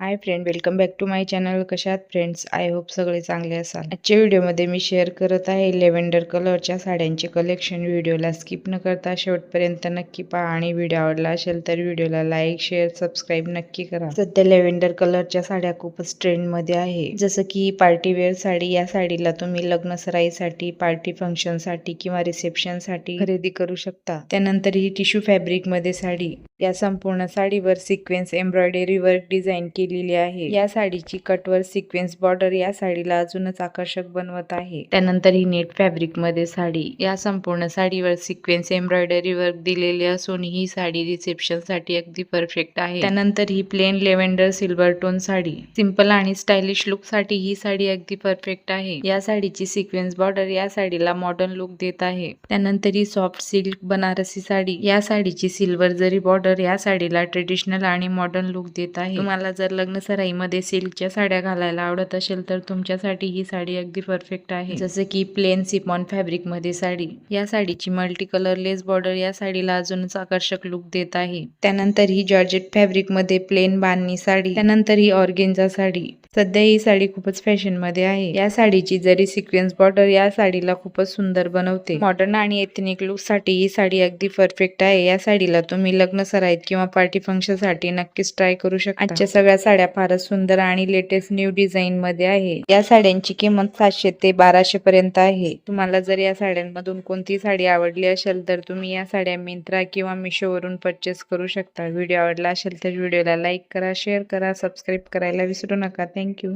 High friend, welcome back to my channel. कशा आहात friends? I hope सगळे चांगले असाल. आजच्या व्हिडिओमध्ये मी शेअर करत आहे लेव्हेंडर कलरच्या साड्यांचे कलेक्शन. व्हिडिओला स्किप न करता शेवटपर्यंत नक्की पहा आणि व्हिडिओ आवडला असेल तर व्हिडिओला लाईक, शेअर, सबस्क्राईब नक्की करा. सध्या लेव्हेंडर कलरच्या साड्या खूपच ट्रेंडमध्ये आहे. जसं की पार्टी वेअर साडी. या साडीला तुम्ही लग्न सराईसाठी, पार्टी फंक्शनसाठी किंवा रिसेप्शनसाठी खरेदी करू शकता. त्यानंतर ही टिश्यू फॅब्रिकमध्ये साडी. या संपूर्ण साडीवर सिक्वेन्स एम्ब्रॉयडरी वर्क डिझाईन केलेली आहे. या साडीची कटवर सिक्वेन्स बॉर्डर या साडीला अजूनच आकर्षक बनवत आहे. त्यानंतर ही नेट फॅब्रिक मध्ये साडी. या संपूर्ण साडीवर सिक्वेन्स एम्ब्रॉयडरी वर्क दिलेले असून ही साडी रिसेप्शन साठी अगदी परफेक्ट आहे. त्यानंतर ही plain lavender silver tone sari. Simple आणि स्टायलिश लुक साठी ही साडी अगदी परफेक्ट आहे. या साडीची सिक्वेन्स बॉर्डर या साडीला मॉडर्न लुक देत आहे. त्यानंतर ही सॉफ्ट सिल्क बनारसी साडी. या साडीची सिल्वर जरी बॉर्डर या साडीला ट्रेडिशनल आणि मॉडर्न लुक देत आहे. तुम्हाला जर लग्न सराईमध्ये सिल्कच्या साड्या घालायला आवडत असेल तर तुमच्यासाठी ही साडी अगदी परफेक्ट आहे. जसं की प्लेन सिफॉन फॅब्रिक मध्ये साडी. या साडीची मल्टी कलर लेस बॉर्डर या साडीला अजूनच आकर्षक लुक देत आहे. त्यानंतर ही जॉर्जेट फॅब्रिक मध्ये प्लेन बांधणी साडी. त्यानंतर ही ऑर्गेन्झा साडी. सध्या ही साडी खूपच फॅशन मध्ये आहे. या साडीची जरी सिक्वेन्स बॉर्डर या साडीला खूपच सुंदर बनवते. मॉडर्न आणि एथनिक लुक साठी ही साडी अगदी परफेक्ट आहे. या साडीला तुम्ही लग्न सराईत किंवा पार्टी फंक्शन साठी नक्कीच ट्राय करू शकता. आजच्या सगळ्या साड्या फारच सुंदर आणि लेटेस्ट न्यू डिझाईन मध्ये आहे. या साड्यांची किंमत 700 ते 1200 पर्यंत आहे. तुम्हाला जर या साड्यांमधून कोणती साडी आवडली असेल तर तुम्ही या साड्या मिंत्रा किंवा मिशो वरून परचेस करू शकता. व्हिडिओ आवडला असेल तर व्हिडिओला लाईक करा, शेअर करा, सबस्क्राईब करायला विसरू नका. थँक्यू.